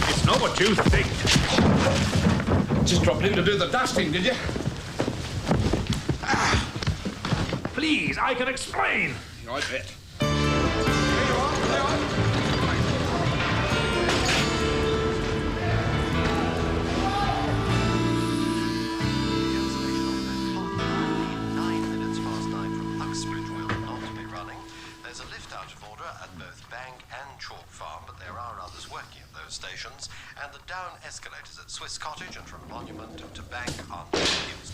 It's not what you think. Just dropped in to do the dusting, did you? Please, I can explain. I bet. Stations, and the down escalators at Swiss Cottage and from Monument to Bank are not used.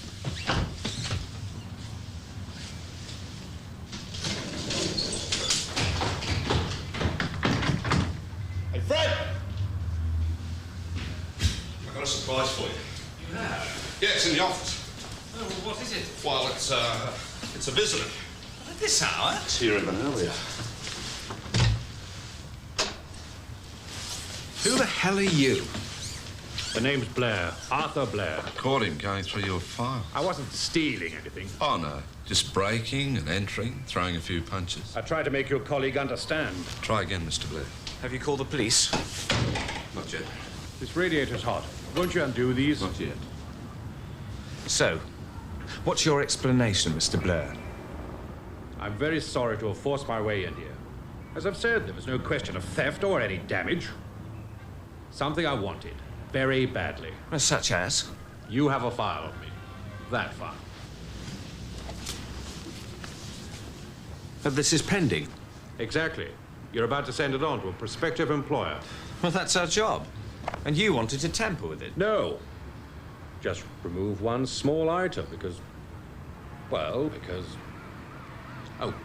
Hey, Fred! I've got a surprise for you. You have? Yeah, it's in the office. Oh, what is it? Well, it's a visitor. At this hour? It's here even earlier. Who the hell are you? The name's Blair. Arthur Blair. Caught him going through your file. I wasn't stealing anything. Oh, no. Just breaking and entering, throwing a few punches. I tried to make your colleague understand. Try again, Mr. Blair. Have you called the police? Not yet. This radiator's hot. Won't you undo these? Not yet. So, what's your explanation, Mr. Blair? I'm very sorry to have forced my way in here. As I've said, there was no question of theft or any damage. Something I wanted, very badly. Such as? You have a file on me. That file. But this is pending. Exactly. You're about to send it on to a prospective employer. Well, that's our job. And you wanted to tamper with it. No. Just remove one small item because... Oh,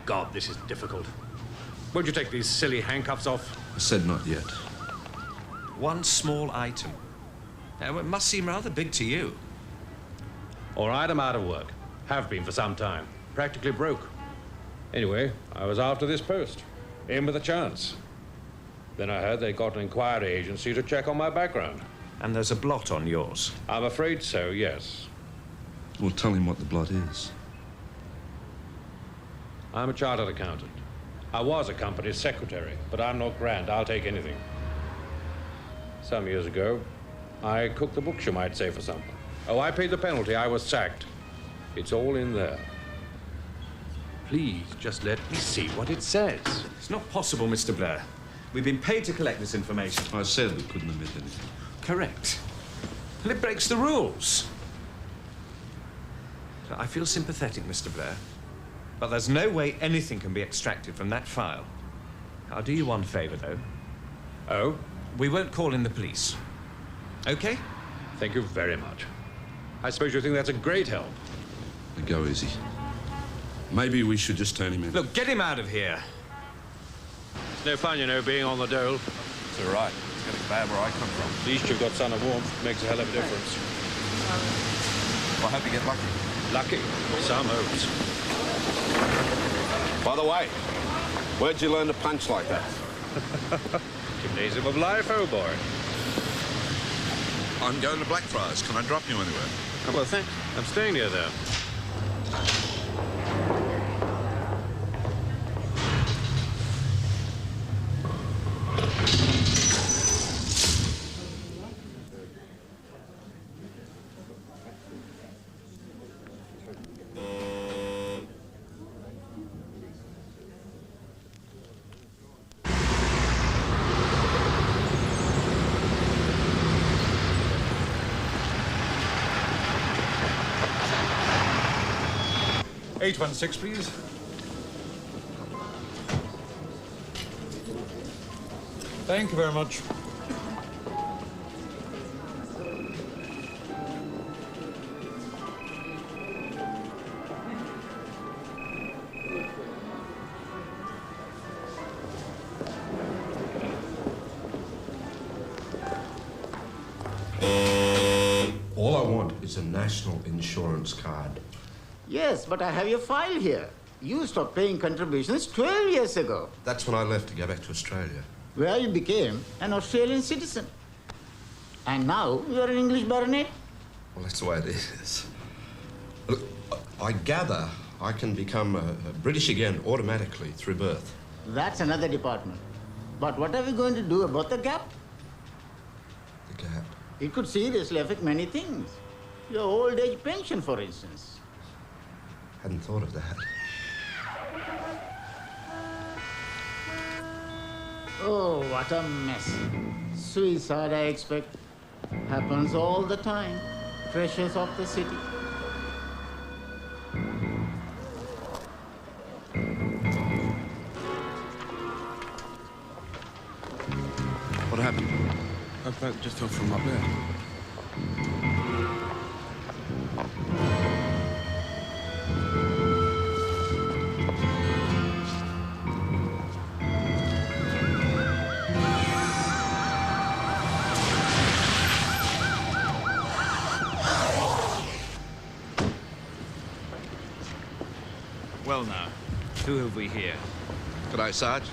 God, this is difficult. Won't you take these silly handcuffs off? I said not yet. One small item. Now, it must seem rather big to you. All right, I'm out of work. Have been for some time. Practically broke. Anyway, I was after this post. In with a chance. Then I heard they got an inquiry agency to check on my background. And there's a blot on yours. I'm afraid so, yes. Well, tell him what the blot is. I'm a chartered accountant. I was a company secretary, but I'm not grand. I'll take anything. Some years ago, I cooked the books, you might say, for someone. Oh, I paid the penalty. I was sacked. It's all in there. Please, just let me see what it says. It's not possible, Mr. Blair. We've been paid to collect this information. I said we couldn't admit anything. Correct. And it breaks the rules. I feel sympathetic, Mr. Blair. But there's no way anything can be extracted from that file. I'll do you one favor, though. Oh? We won't call in the police. Okay? Thank you very much. I suppose you think that's a great help. Now go easy. Maybe we should just turn him in. Look, get him out of here. It's no fun, you know, being on the dole. It's all right. It's getting bad where I come from. At least you've got sun and warmth. Makes a hell of a difference. Well, I hope you get lucky. Lucky. Some hopes. By the way, where'd you learn to punch like that? Gymnasium of life, oh boy. I'm going to Blackfriars. Can I drop you anywhere? Oh, well, thanks. I'm staying near there. $816, please. Thank you very much. All I want is a national insurance card. Yes, but I have your file here. You stopped paying contributions 12 years ago, That's when I left to go back to Australia. where you became an Australian citizen. And now you're an English baronet. Well, that's the way it is. Look, I gather I can become British again automatically through birth. That's another department. But what are we going to do about the gap? The gap. It could seriously affect many things. Your old age pension, for instance. Hadn't thought of that. Oh, what a mess. Suicide, I expect. Happens all the time. Pressures of the city. What happened? That boat just fell from up there. Well now, who have we here? G'day, Sarge.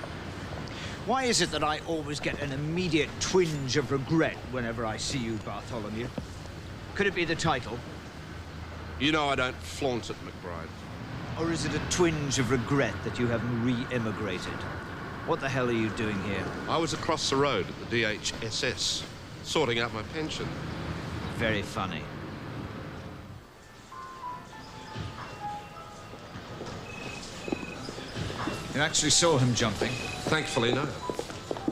Why is it that I always get an immediate twinge of regret whenever I see you, Bartholomew? Could it be the title? You know I don't flaunt it, McBride. Or is it a twinge of regret that you haven't re-immigrated? What the hell are you doing here? I was across the road at the DHSS, sorting out my pension. Very funny. You actually saw him jumping? Thankfully, no.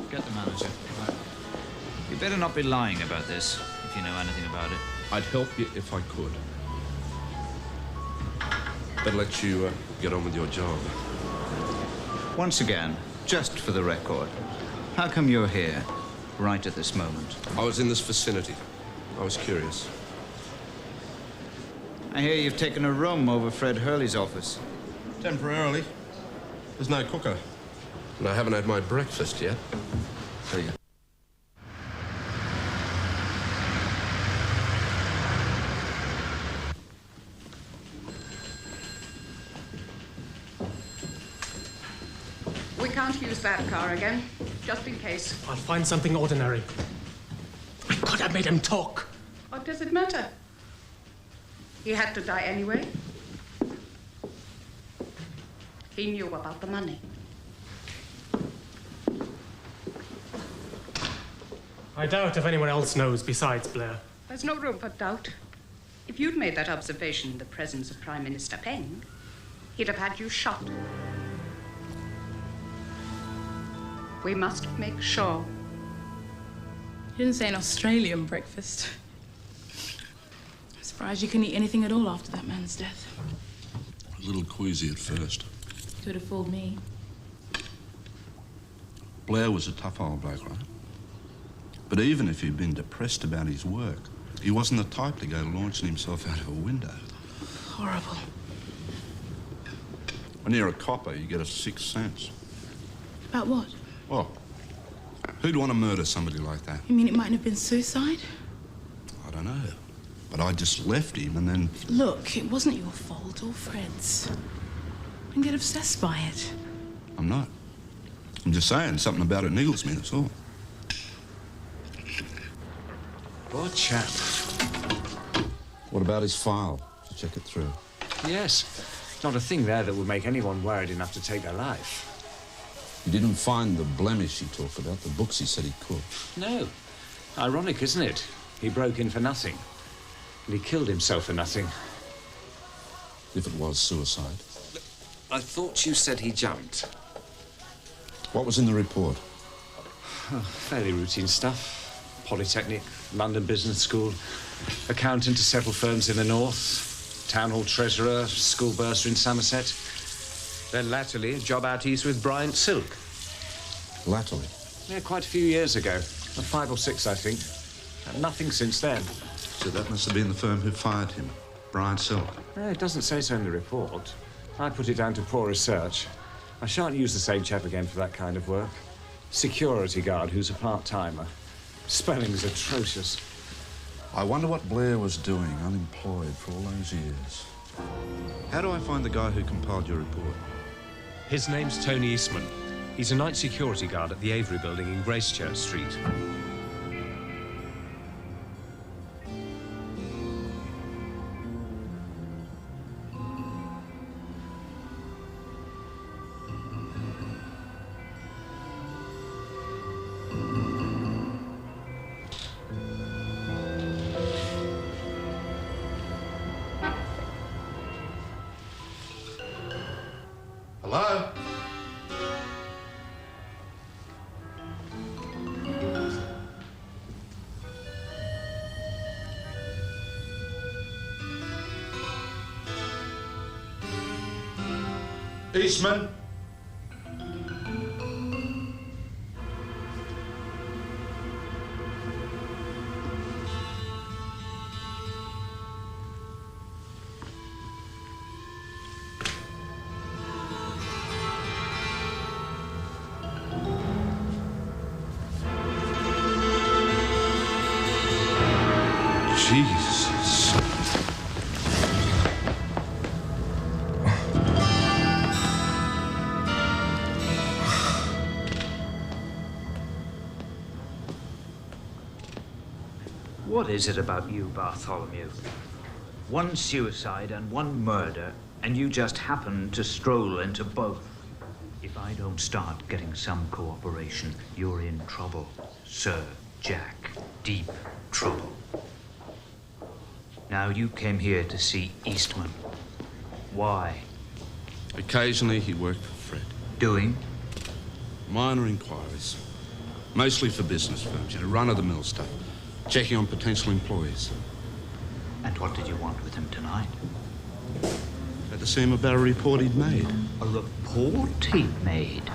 Get the manager. Right. You better not be lying about this, if you know anything about it. I'd help you if I could. Better let you get on with your job. Once again, just for the record, how come you're here, right at this moment? I was in this vicinity. I was curious. I hear you've taken a room over Fred Hurley's office. Temporarily. There's no cooker. And I haven't had my breakfast yet. See ya. We can't use that car again, just in case. I'll find something ordinary. I could have made him talk. What does it matter? He had to die anyway. He knew about the money. I doubt if anyone else knows besides Blair. There's no room for doubt. If you'd made that observation in the presence of Prime Minister Peng, he'd have had you shot. We must make sure. You didn't say an Australian breakfast. I'm surprised you couldn't eat anything at all after that man's death. A little queasy at first. Could have fooled me. Blair was a tough old bloke, right? But even if he'd been depressed about his work, he wasn't the type to go launching himself out of a window. Horrible. When you're a copper, you get a sixth sense. About what? Well, who'd want to murder somebody like that? You mean it mightn't have been suicide? I don't know. But I just left him and then... Look, it wasn't your fault or Fred's. Don't get obsessed by it. I'm not. I'm just saying, something about it niggles me, that's all. Poor chap. What about his file? Did you check it through? Yes. Not a thing there that would make anyone worried enough to take their life. You didn't find the blemish he talked about, the books he said he could? No. Ironic, isn't it? He broke in for nothing. And he killed himself for nothing. If it was suicide. I thought you said he jumped. What was in the report? Oh, fairly routine stuff. Polytechnic, London Business School, accountant to several firms in the north, town hall treasurer, school bursar in Somerset. Then latterly, a job out east with Bryant Silk. Latterly? Yeah, quite a few years ago. 5 or 6, I think. And nothing since then. So that must have been the firm who fired him, Bryant Silk. It doesn't say so in the report. I put it down to poor research. I shan't use the same chap again for that kind of work. Security guard who's a part-timer. Spelling's atrocious. I wonder what Blair was doing, unemployed for all those years. How do I find the guy who compiled your report? His name's Tony Eastman. He's a night security guard at the Avery building in Gracechurch Street. Eastman? Jesus. What is it about you, Bartholomew? One suicide and one murder, and you just happen to stroll into both. If I don't start getting some cooperation, you're in trouble, Sir Jack. Deep trouble. Now, you came here to see Eastman. Why? Occasionally he worked for Fred. Doing? Minor inquiries. Mostly for business firms, run-of-the-mill stuff. Checking on potential employees. And what did you want with him tonight? Had to see him about a report he'd made. A report he'd made?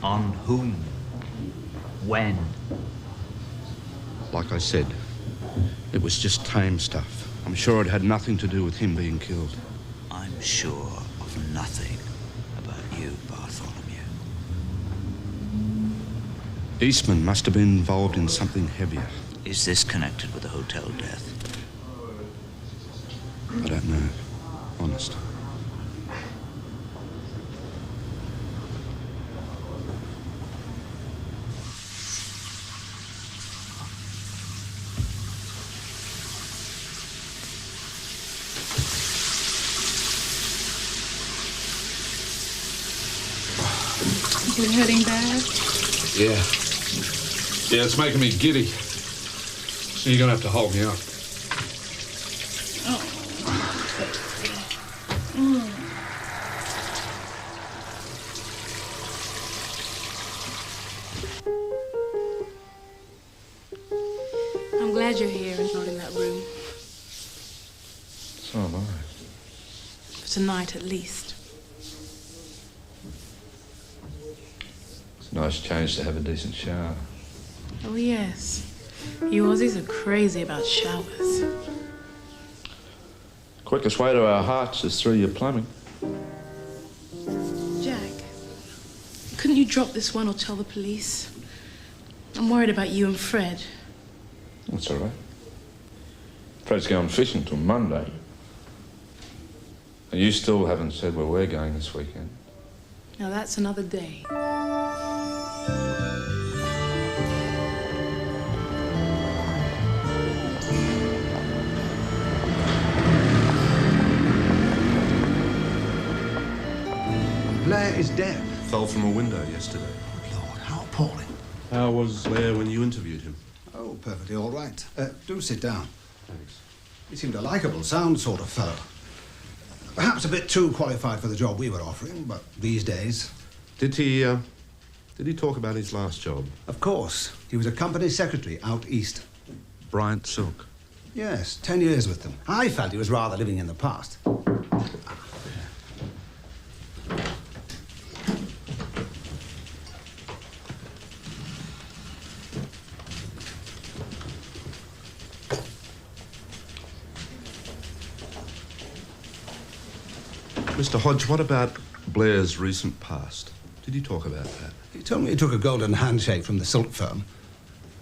On whom? When? Like I said, it was just tame stuff. I'm sure it had nothing to do with him being killed. I'm sure of nothing about you, Bartholomew. Eastman must have been involved in something heavier. Is this connected with the hotel death? I don't know. Honest. Been hurting bad? Yeah. Yeah, it's making me giddy. So you're gonna have to hold me up. I'm glad you're here and not in that room. So am I. For tonight, at least. It's a nice change to have a decent shower. Oh, yes. You Aussies are crazy about showers. Quickest way to our hearts is through your plumbing. Jack, couldn't you drop this one or tell the police? I'm worried about you and Fred. That's all right. Fred's going fishing till Monday. And you still haven't said where we're going this weekend. Now, that's another day. Blair is dead. Fell from a window yesterday. Lord, how appalling. How was Blair when you interviewed him? Oh, perfectly all right. Do sit down. Thanks. He seemed a likeable, sound sort of fellow. Perhaps a bit too qualified for the job we were offering, but these days... Did he talk about his last job? Of course. He was a company secretary out east. Bryant Silk. Yes, 10 years with them. I felt he was rather living in the past. Mr. Hodge, what about Blair's recent past? Did he talk about that? He told me he took a golden handshake from the silk firm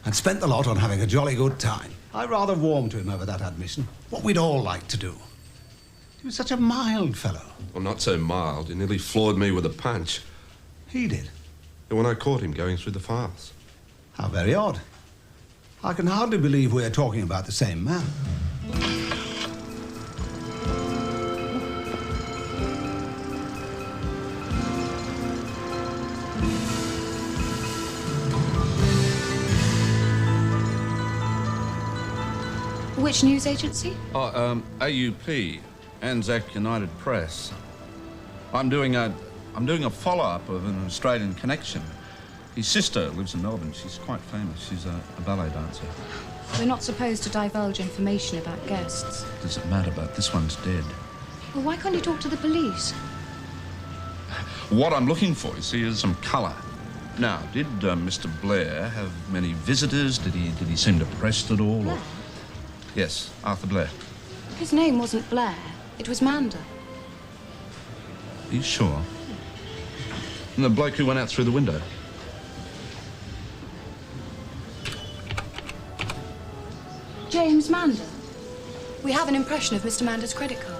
and spent the lot on having a jolly good time. I rather warmed to him over that admission. What we'd all like to do. He was such a mild fellow. Well, not so mild. He nearly floored me with a punch. He did? And when I caught him going through the files. How very odd. I can hardly believe we're talking about the same man. Which news agency? AUP, Anzac United Press. I'm doing a follow-up of an Australian connection. His sister lives in Melbourne. She's quite famous. She's a ballet dancer. We're not supposed to divulge information about guests. Does it matter? But this one's dead. Well, why can't you talk to the police? What I'm looking for, you see, is some colour. Now, did Mr. Blair have many visitors? Did he seem depressed at all? Or... Yes, Arthur Blair. His name wasn't Blair. It was Mander. Are you sure? And the bloke who went out through the window? James Mander. We have an impression of Mr. Mander's credit card.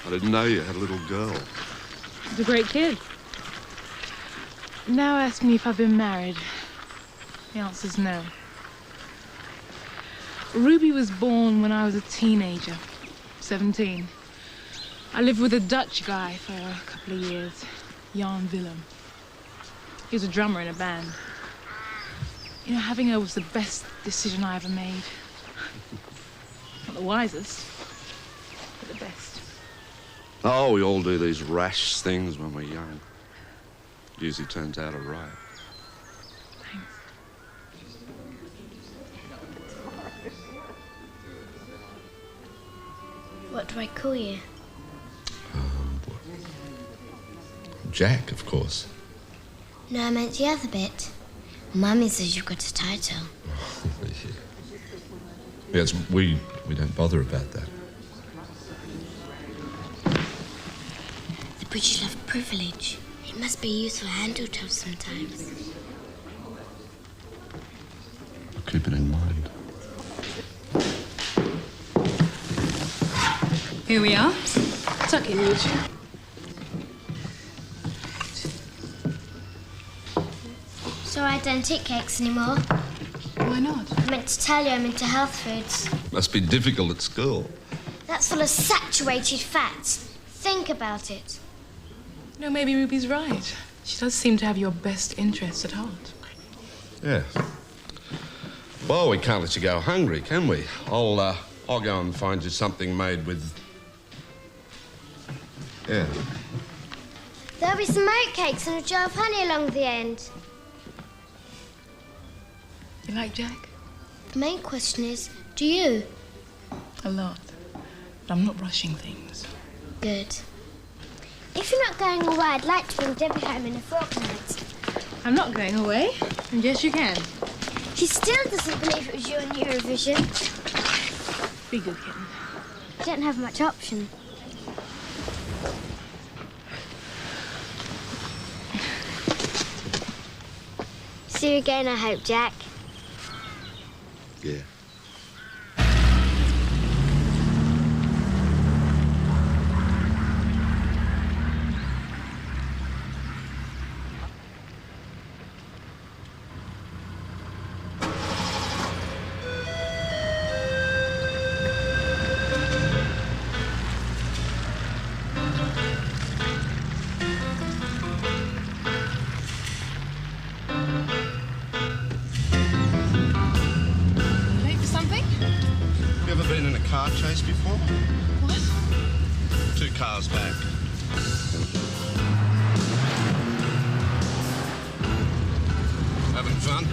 I didn't know you had a little girl. He's a great kid. Now ask me if I've been married. The answer's no. Ruby was born when I was a teenager, 17. I lived with a Dutch guy for a couple of years, Jan Willem. He was a drummer in a band. You know, having her was the best decision I ever made. Not the wisest, but the best. Oh, we all do these rash things when we're young. Usually turns out all right. Thanks. What do I call you? Jack, of course. No, I meant the other bit. Mummy says you've got a title. Yes, we don't bother about that. The British love privilege. It must be a useful handle to have sometimes. I'll keep it in mind. Here we are. Tuck in, would you? So I don't eat cakes anymore. Why not? I meant to tell you I'm into health foods. Must be difficult at school. That's full of saturated fats. Think about it. No, maybe Ruby's right. She does seem to have your best interests at heart. Yeah. Well, we can't let you go hungry, can we? I'll go and find you something made with... Yeah. There'll be some oatcakes and a jar of honey along the end. You like Jack? The main question is, do you? A lot. But I'm not rushing things. Good. If you're not going away, I'd like to bring Debbie home in a fortnight. I'm not going away. And yes, you can. She still doesn't believe it was you on Eurovision. Be good, kitten. You don't have much option. See you again, I hope, Jack. Yeah. Car chase before? What? 2 cars back. Having fun?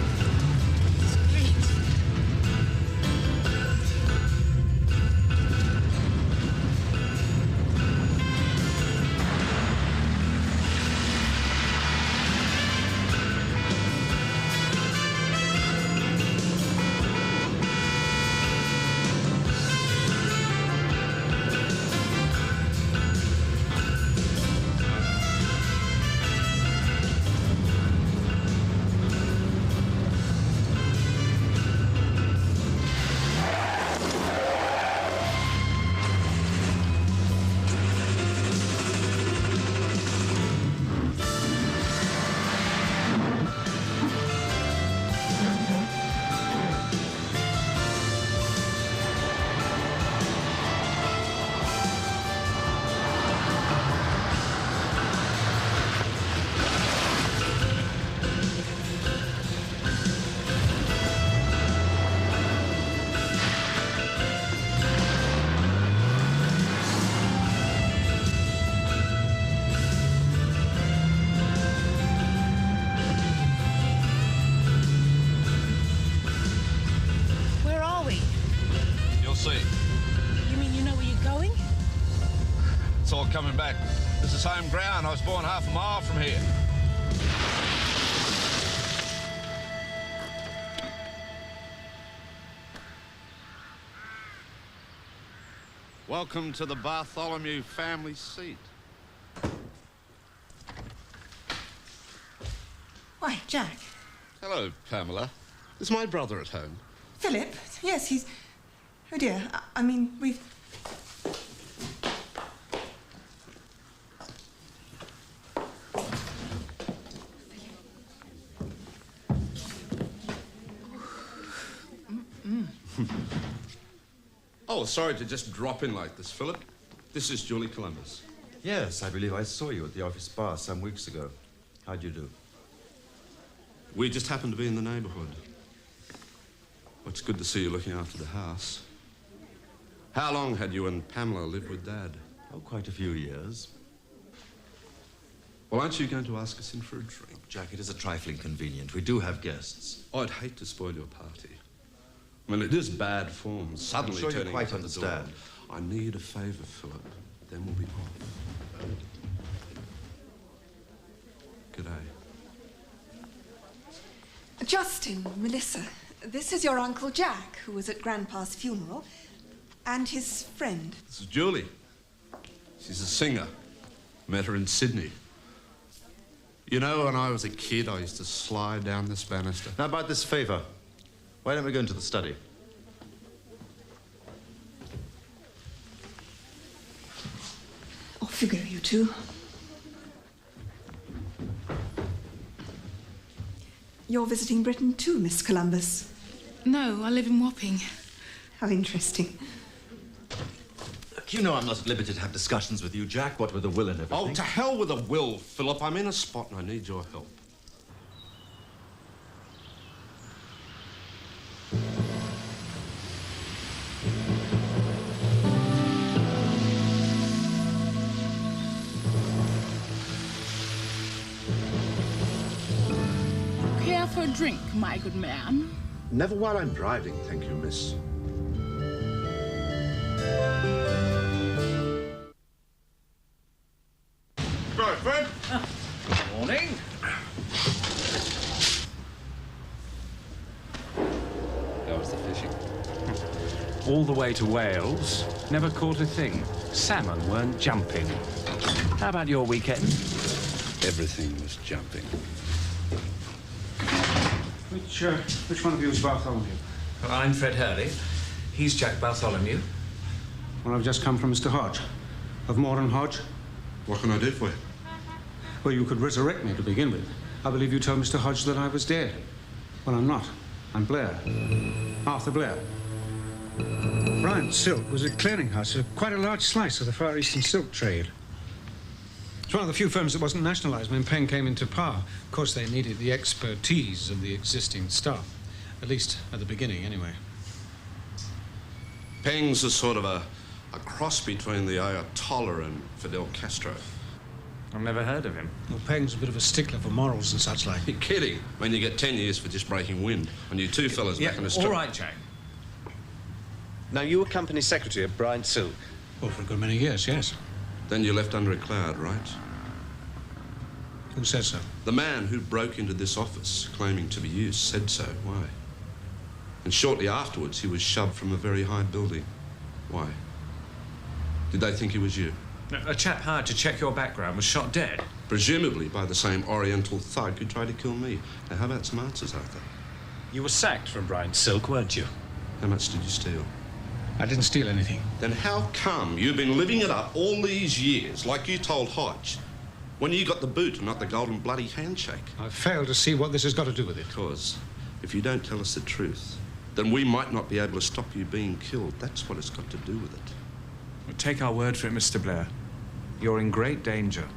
not coming back. This is home ground. I was born half a mile from here. Welcome to the Bartholomew family seat. Why, Jack. Hello, Pamela. Is my brother at home? Philip? Yes, he's... Oh, dear. I mean, we've... Oh, sorry to just drop in like this, Philip. This is Julie Columbus. Yes, I believe I saw you at the office bar some weeks ago. How'd you do? We just happened to be in the neighborhood. Well, it's good to see you looking after the house. How long had you and Pamela lived with Dad? Oh, quite a few years. Well, aren't you going to ask us in for a drink? Jack, it is a trifle inconvenient. We do have guests. Oh, I'd hate to spoil your party. I mean, it is bad form, suddenly I'm sure turning you quite up at the door. understand. I need a favour, Philip. Then we'll be off. Good day. Justin, Melissa, this is your Uncle Jack, who was at Grandpa's funeral, and his friend. This is Julie. She's a singer. Met her in Sydney. You know, when I was a kid, I used to slide down this banister. Now, about this favour, why don't we go into the study? Off you go, you two. You're visiting Britain too, Miss Columbus? No, I live in Wapping. How interesting. Look, you know I'm not at liberty to have discussions with you, Jack, what with the will and everything. Oh, to hell with a will, Philip. I'm in a spot and I need your help. Care for a drink, my good man? Never while I'm driving, thank you, miss. Right, Fred. Good morning. How was the fishing? All the way to Wales, never caught a thing. Salmon weren't jumping. How about your weekend? Everything was jumping. Which one of you is Bartholomew? Well, I'm Fred Hurley. He's Jack Bartholomew. Well, I've just come from Mr. Hodge, of Moore and Hodge. What can I do for you? Well, you could resurrect me to begin with. I believe you told Mr. Hodge that I was dead. Well, I'm not. I'm Blair. Arthur Blair. Bryant Silk was a clearinghouse of quite a large slice of the Far Eastern silk trade. It's one of the few firms that wasn't nationalized when Penn came into power. Of course, they needed the expertise of the existing staff. At least at the beginning, anyway. Peng's a sort of a cross between the Ayatollah and Fidel Castro. I've never heard of him. Well, Peng's a bit of a stickler for morals and such like. You're kidding. When you get 10 years for just breaking wind, and you two fellas back in the street. All right, Jack. Now, you were company secretary of Bryant Silk. Well, for a good many years, yes. Then you left under a cloud, right? Who says so? The man who broke into this office, claiming to be you, said so. Why? And shortly afterwards, he was shoved from a very high building. Why? Did they think he was you? A chap hired to check your background was shot dead. Presumably by the same Oriental thug who tried to kill me. Now, how about some answers, Arthur? You were sacked from Bryant Silk, weren't you? How much did you steal? I didn't steal anything. Then how come you've been living it up all these years, like you told Hodge, when you got the boot and not the golden bloody handshake? I fail to see what this has got to do with it. Because if you don't tell us the truth, then we might not be able to stop you being killed. That's what it's got to do with it. Well, take our word for it, Mr. Blair. You're in great danger.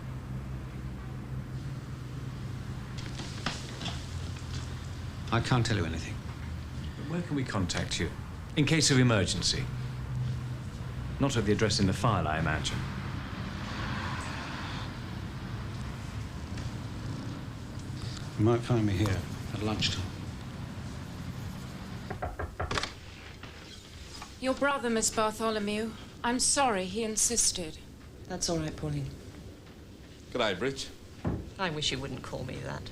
I can't tell you anything. But where can we contact you? In case of emergency. Not at the address in the file, I imagine. You might find me here at lunchtime. Your brother, Miss Bartholomew. I'm sorry he insisted. That's all right, Pauline. G'day, Bridge. I wish you wouldn't call me that.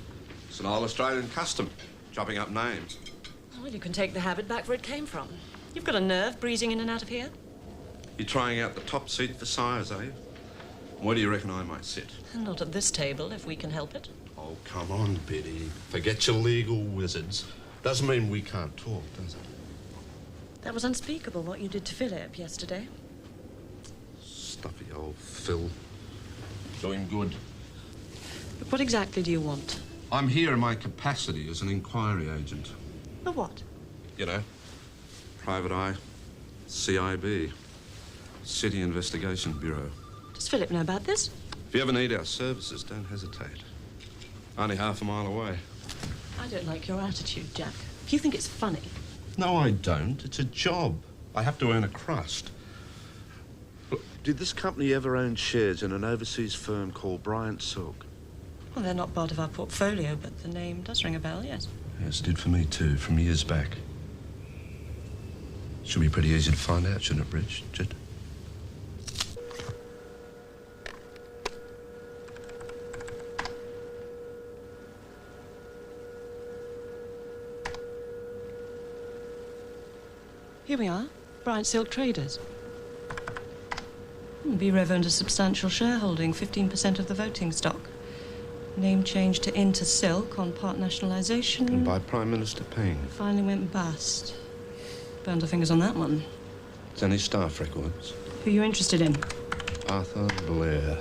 It's an old Australian custom, chopping up names. Well, you can take the habit back where it came from. You've got a nerve breezing in and out of here. You're trying out the top seat for sires, are you? Where do you reckon I might sit? Not at this table, if we can help it. Oh, come on, Biddy. Forget your legal wizards. Doesn't mean we can't talk, does it? That was unspeakable, what you did to Philip yesterday. Stuffy old Phil. Doing good. But what exactly do you want? I'm here in my capacity as an inquiry agent. For what? You know, Private Eye, CIB, City Investigation Bureau. Does Philip know about this? If you ever need our services, don't hesitate. Only half a mile away. I don't like your attitude, Jack. If you think it's funny... No, I don't. It's a job. I have to earn a crust. Look, did this company ever own shares in an overseas firm called Bryant Silk? Well, they're not part of our portfolio, but the name does ring a bell, yes. Yes, it did for me too, from years back. Should be pretty easy to find out, shouldn't it, Bridget? Here we are, Bryant Silk Traders. B. Rev owned a substantial shareholding, 15% of the voting stock. Name changed to Inter Silk on part nationalisation. And by Prime Minister Peng. Finally went bust. Burned our fingers on that one. It's any staff records. Who are you interested in? Arthur Blair.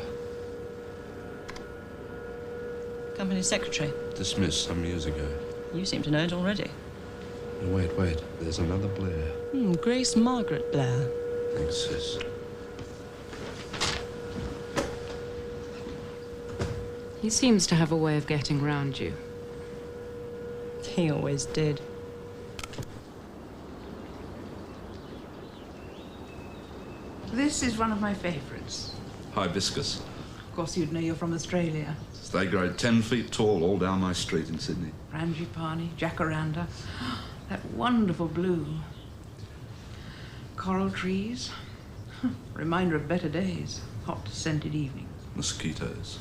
Company secretary. Dismissed some years ago. You seem to know it already. No, wait. There's another Blair. Grace Margaret Blair. Thanks, sis. He seems to have a way of getting round you. He always did. This is one of my favourites. Hibiscus. Of course, you'd know you're from Australia. They grow 10 feet tall all down my street in Sydney. Frangipani, jacaranda, that wonderful blue. Coral trees. Reminder of better days. Hot, scented evenings. Mosquitoes.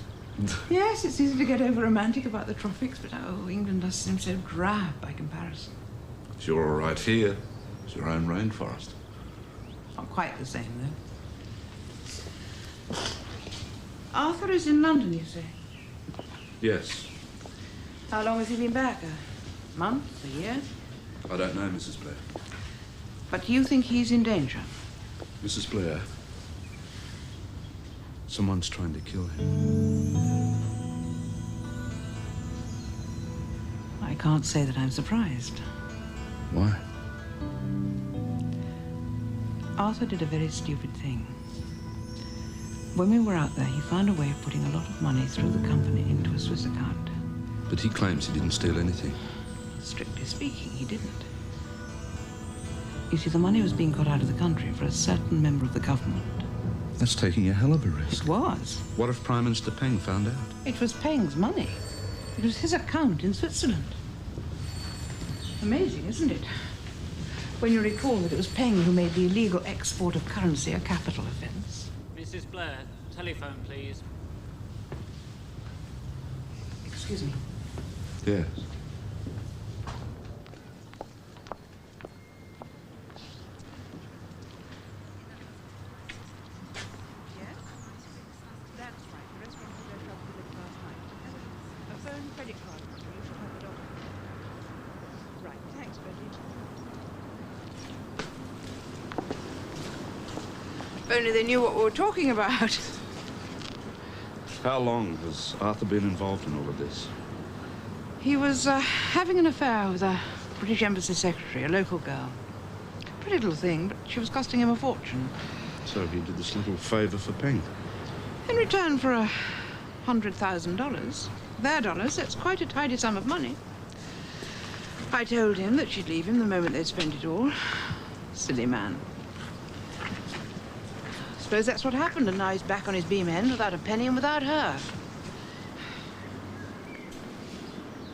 Yes, it's easy to get over romantic about the tropics, but oh, England does seem so drab by comparison. If you're all right here, it's your own rainforest. Not quite the same, though. Arthur is in London, you say? Yes. How long has he been back? A month? A year? I don't know, Mrs. Blair. But you think he's in danger? Mrs. Blair. Someone's trying to kill him. I can't say that I'm surprised. Why? Arthur did a very stupid thing. When we were out there, he found a way of putting a lot of money through the company into a Swiss account. But he claims he didn't steal anything. Strictly speaking, he didn't. You see, the money was being got out of the country for a certain member of the government. That's taking a hell of a risk. It was. What if Prime Minister Peng found out? It was Peng's money. It was his account in Switzerland. Amazing, isn't it? When you recall that it was Peng who made the illegal export of currency a capital offence. Mrs. Blair, telephone, please. Excuse me. Yes. If only they knew what we were talking about. How long has Arthur been involved in all of this? He was having an affair with a British Embassy secretary, a local girl. Pretty little thing, but she was costing him a fortune. So he did this little favour for Peng. In return for $100,000. Their dollars, that's quite a tidy sum of money. I told him that she'd leave him the moment they'd spent it all. Silly man. Suppose that's what happened, and now he's back on his beam end without a penny and without her.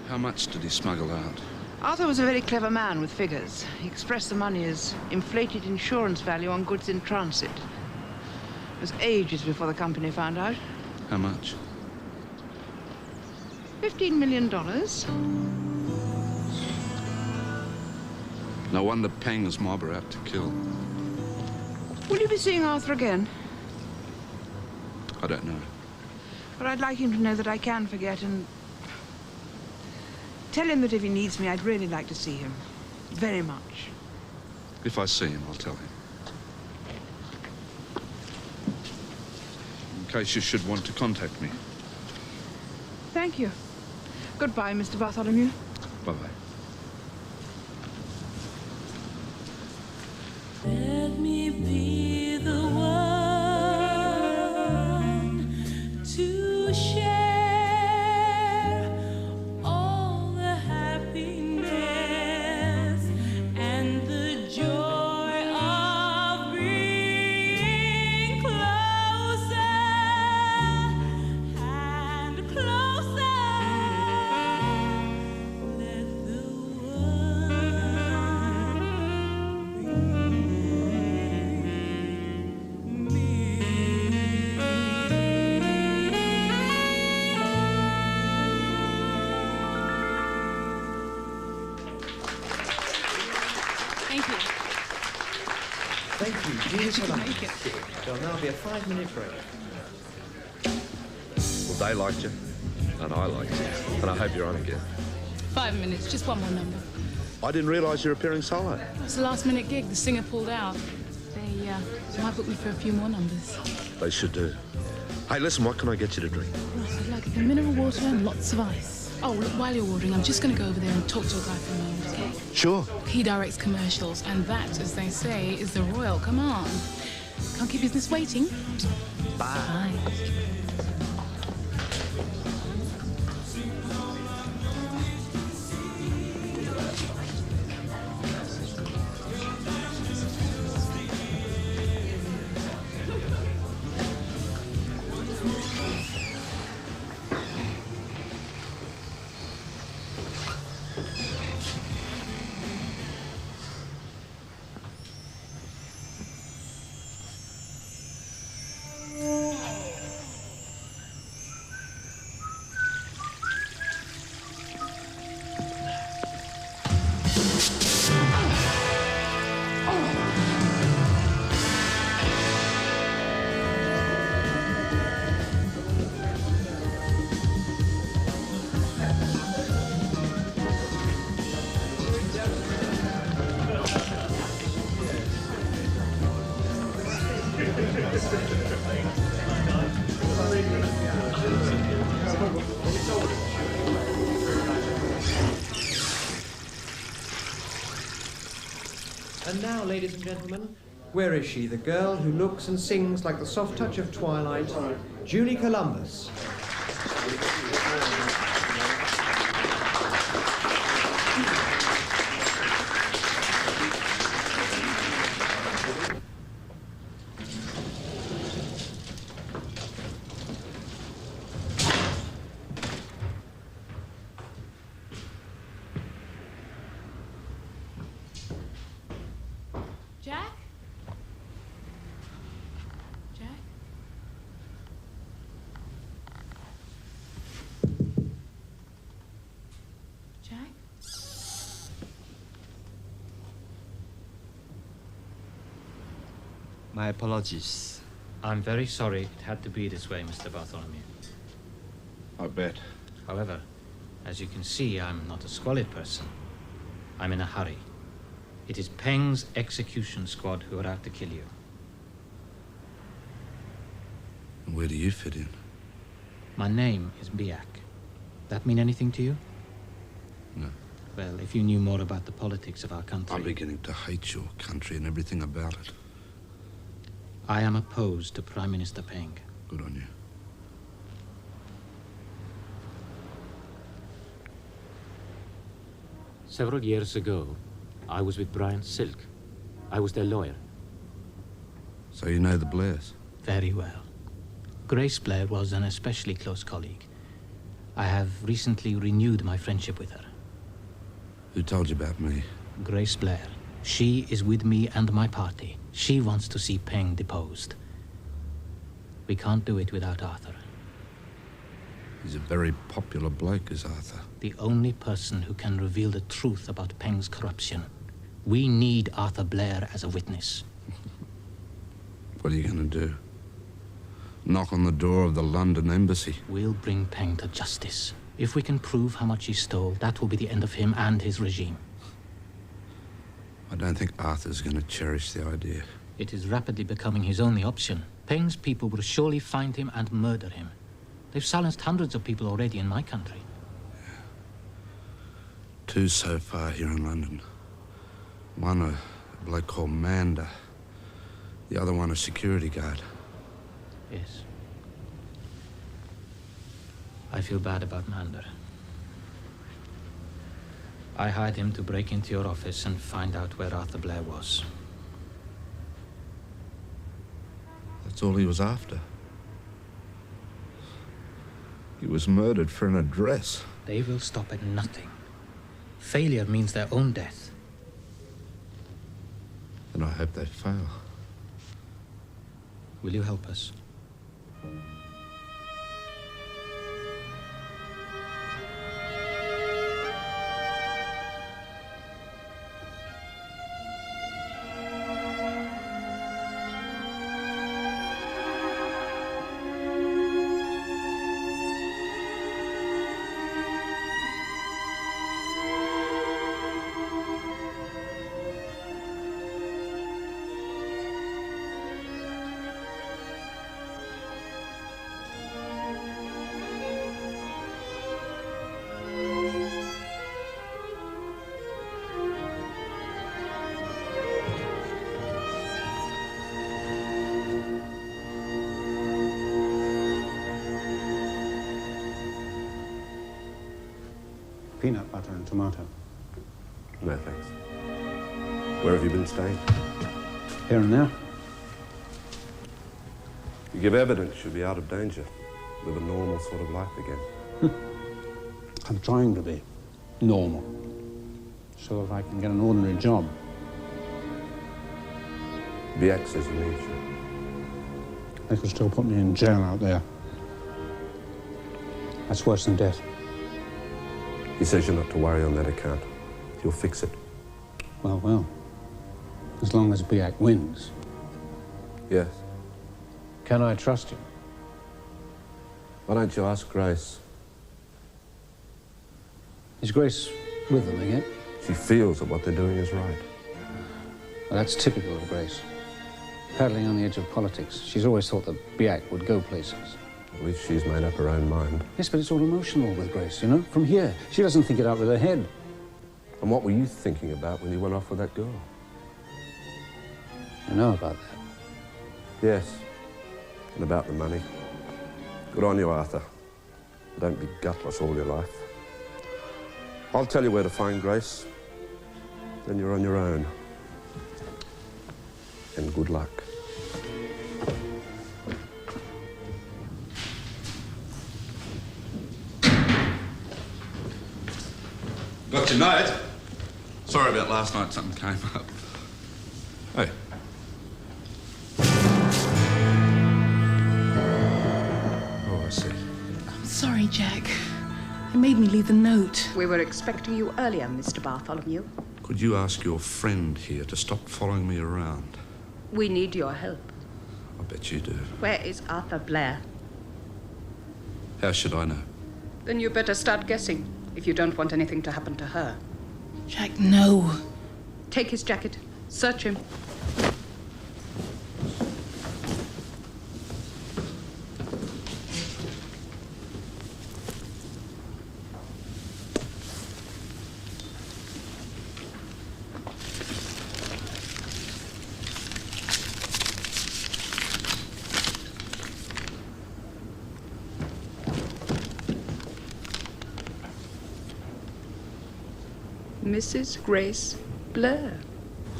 How much did he smuggle out? Arthur was a very clever man with figures. He expressed the money as inflated insurance value on goods in transit. was ages before the company found out. How much? $15 million. No wonder Peng's mob are out to kill. Will you be seeing Arthur again? I don't know. But I'd like him to know that I can forget, and tell him that if he needs me, I'd really like to see him. Very much. If I see him, I'll tell him. In case you should want to contact me. Thank you. Goodbye, Mr. Bartholomew. Bye-bye. Let me be the one to share all the happiness and the joy of being closer and closer. Let the Thank you. Thank you. Jean so much. Make it. There'll now be a 5-minute break. Well, they liked you, and I liked you, and I hope you're on again. 5 minutes, just one more number. I didn't realise you're appearing solo. It's a last-minute gig. The singer pulled out. They might book me for a few more numbers. They should do. Hey, listen, what can I get you to drink? Right, I'd like a mineral water and lots of ice. Oh, look, while you're ordering, I'm just going to go over there and talk to a guy for a moment, okay? Sure. He directs commercials, and that, as they say, is the royal command. Can't keep business waiting. Bye. And now, ladies and gentlemen, where is she, the girl who looks and sings like the soft touch of twilight, Julie Columbus? Jack? Jack? Jack? My apologies. I'm very sorry it had to be this way, Mr. Bartholomew. I bet. However, as you can see, I'm not a squalid person. I'm in a hurry. It is Peng's execution squad who are out to kill you. And where do you fit in? My name is Biak. That mean anything to you? No. Well, if you knew more about the politics of our country... I'm beginning to hate your country and everything about it. I am opposed to Prime Minister Peng. Good on you. Several years ago, I was with Brian Silk. I was their lawyer. So you know the Blairs? Very well. Grace Blair was an especially close colleague. I have recently renewed my friendship with her. Who told you about me? Grace Blair. She is with me and my party. She wants to see Peng deposed. We can't do it without Arthur. He's a very popular bloke, is Arthur. The only person who can reveal the truth about Peng's corruption. We need Arthur Blair as a witness. What are you going to do? Knock on the door of the London embassy? We'll bring Peng to justice. If we can prove how much he stole, that will be the end of him and his regime. I don't think Arthur's going to cherish the idea. It is rapidly becoming his only option. Peng's people will surely find him and murder him. They've silenced hundreds of people already in my country. Yeah. 2 so far here in London. One a bloke called Manda. The other one a security guard. Yes. I feel bad about Mander. I hired him to break into your office and find out where Arthur Blair was. That's all he was after. He was murdered for an address. They will stop at nothing. Failure means their own death. And I hope they fail. Will you help us? Peanut butter and tomato. No, thanks. Where have you been staying? Here and there. You give evidence you'll be out of danger. Live a normal sort of life again. I'm trying to be normal. So if I can get an ordinary job. BX says he needs you. They could still put me in jail out there. That's worse than death. He says you're not to worry on that account. He'll fix it. Well, well. As long as Biak wins. Yes. Can I trust him? Why don't you ask Grace? Is Grace with them again? She feels that what they're doing is right. Well, that's typical of Grace. Paddling on the edge of politics. She's always thought that Biak would go places. At least she's made up her own mind. Yes, but it's all emotional with Grace, you know? From here. She doesn't think it out with her head. And what were you thinking about when you went off with that girl? I know about that. Yes. And about the money. Good on you, Arthur. Don't be gutless all your life. I'll tell you where to find Grace. Then you're on your own. And good luck. Got your note? Sorry about last night, something came up. Hey. Oh, I see. I'm sorry, Jack. It made me leave the note. We were expecting you earlier, Mr. Bartholomew. Could you ask your friend here to stop following me around? We need your help. I bet you do. Where is Arthur Blair? How should I know? Then you better start guessing, if you don't want anything to happen to her. Jack, no. Take his jacket. Search him. Mrs. Grace Blair.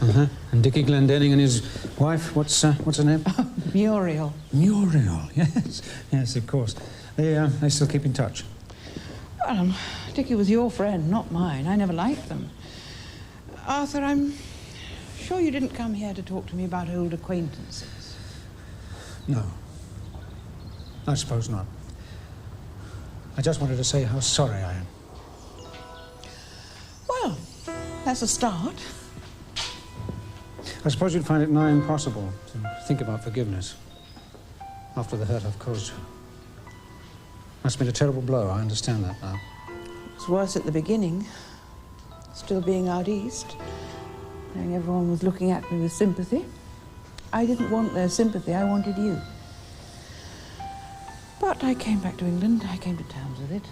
Uh-huh. And Dickie Glendenning and his wife, what's her name? Muriel. Muriel, yes. Yes, of course. They still keep in touch. Well, Dickie was your friend, not mine. I never liked them. Arthur, I'm sure you didn't come here to talk to me about old acquaintances. No. I suppose not. I just wanted to say how sorry I am. Well, that's a start. I suppose you'd find it nigh impossible to think about forgiveness after the hurt I've caused you. Must have been a terrible blow, I understand that now. It was worse at the beginning. Still being out east, knowing everyone was looking at me with sympathy. I didn't want their sympathy, I wanted you. But I came back to England, I came to terms with it.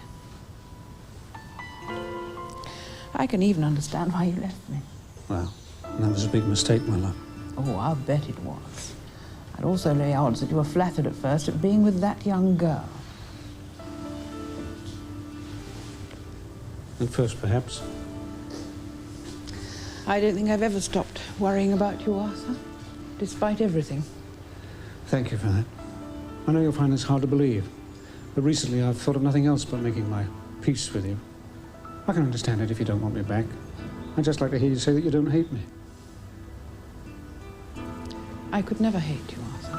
I can even understand why you left me. Well, that was a big mistake, my love. Oh, I'll bet it was. I'd also lay odds that you were flattered at first at being with that young girl. At first, perhaps. I don't think I've ever stopped worrying about you, Arthur, despite everything. Thank you for that. I know you'll find this hard to believe, but recently I've thought of nothing else but making my peace with you. I can understand it if you don't want me back. I'd just like to hear you say that you don't hate me. I could never hate you, Arthur.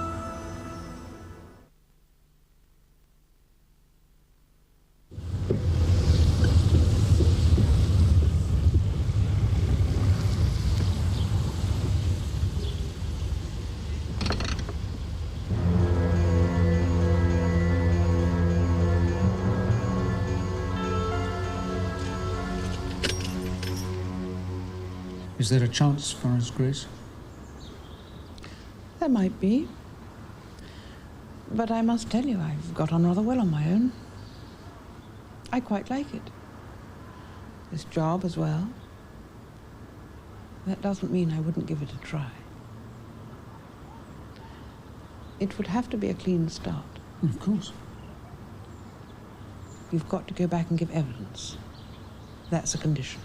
Is there a chance for us, Grace? There might be. But I must tell you, I've got on rather well on my own. I quite like it. This job as well. That doesn't mean I wouldn't give it a try. It would have to be a clean start. Of course. You've got to go back and give evidence. That's a condition.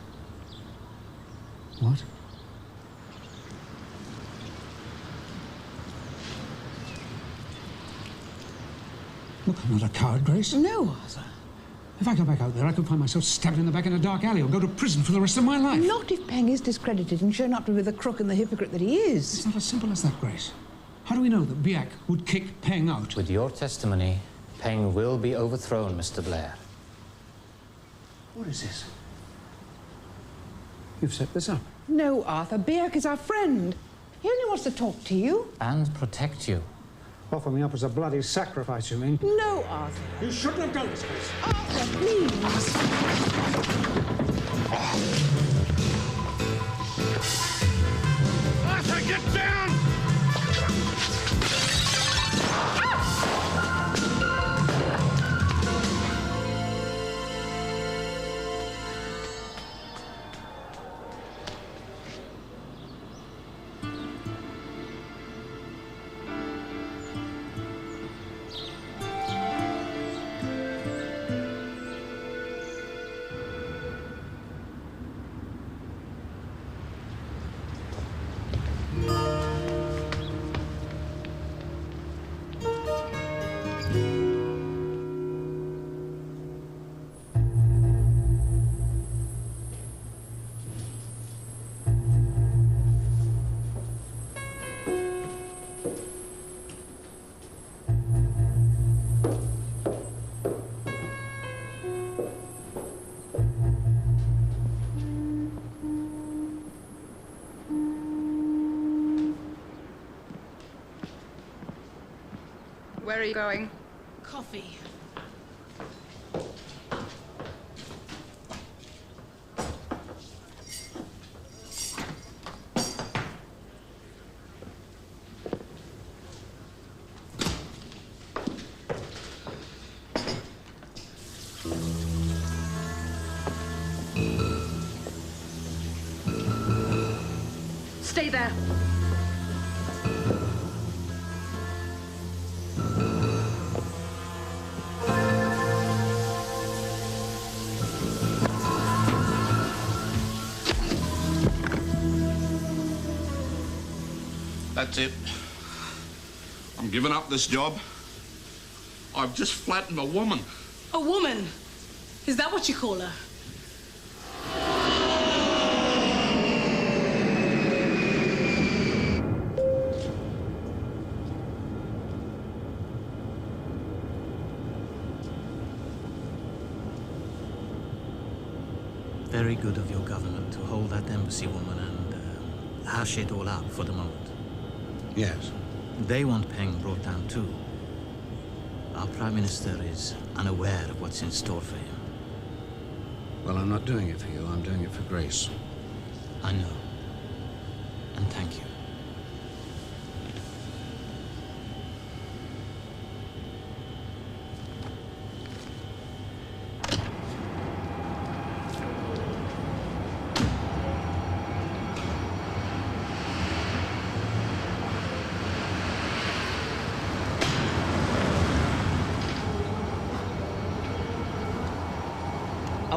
What? Look, I'm not a coward, Grace. No, Arthur. If I go back out there, I could find myself stabbed in the back in a dark alley or go to prison for the rest of my life. Not if Peng is discredited and shown up to be the crook and the hypocrite that he is. It's not as simple as that, Grace. How do we know that Biak would kick Peng out? With your testimony, Peng will be overthrown, Mr. Blair. What is this? You've set this up. No, Arthur. Biak is our friend. He only wants to talk to you. And protect you. Offer me up as a bloody sacrifice, you mean? No, Arthur. You shouldn't have done this, Grace. Arthur, please. Arthur, get down! Where are you going? Coffee. Stay there. That's it. I'm giving up this job. I've just flattened a woman. A woman? Is that what you call her? very good of your government to hold that embassy woman and hash it all out for the moment. Yes. They want Peng brought down too. Our Prime Minister is unaware of what's in store for him. Well, I'm not doing it for you. I'm doing it for Grace. I know. And thank you.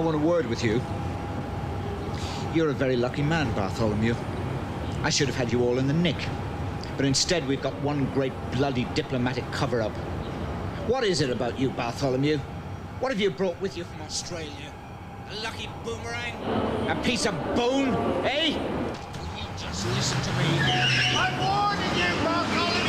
I want a word with you. You're a very lucky man, Bartholomew. I should have had you all in the nick. But instead, we've got one great bloody diplomatic cover-up. What is it about you, Bartholomew? What have you brought with you from Australia? A lucky boomerang? A piece of bone? Eh? You just listen to me. I'm warning you, Bartholomew!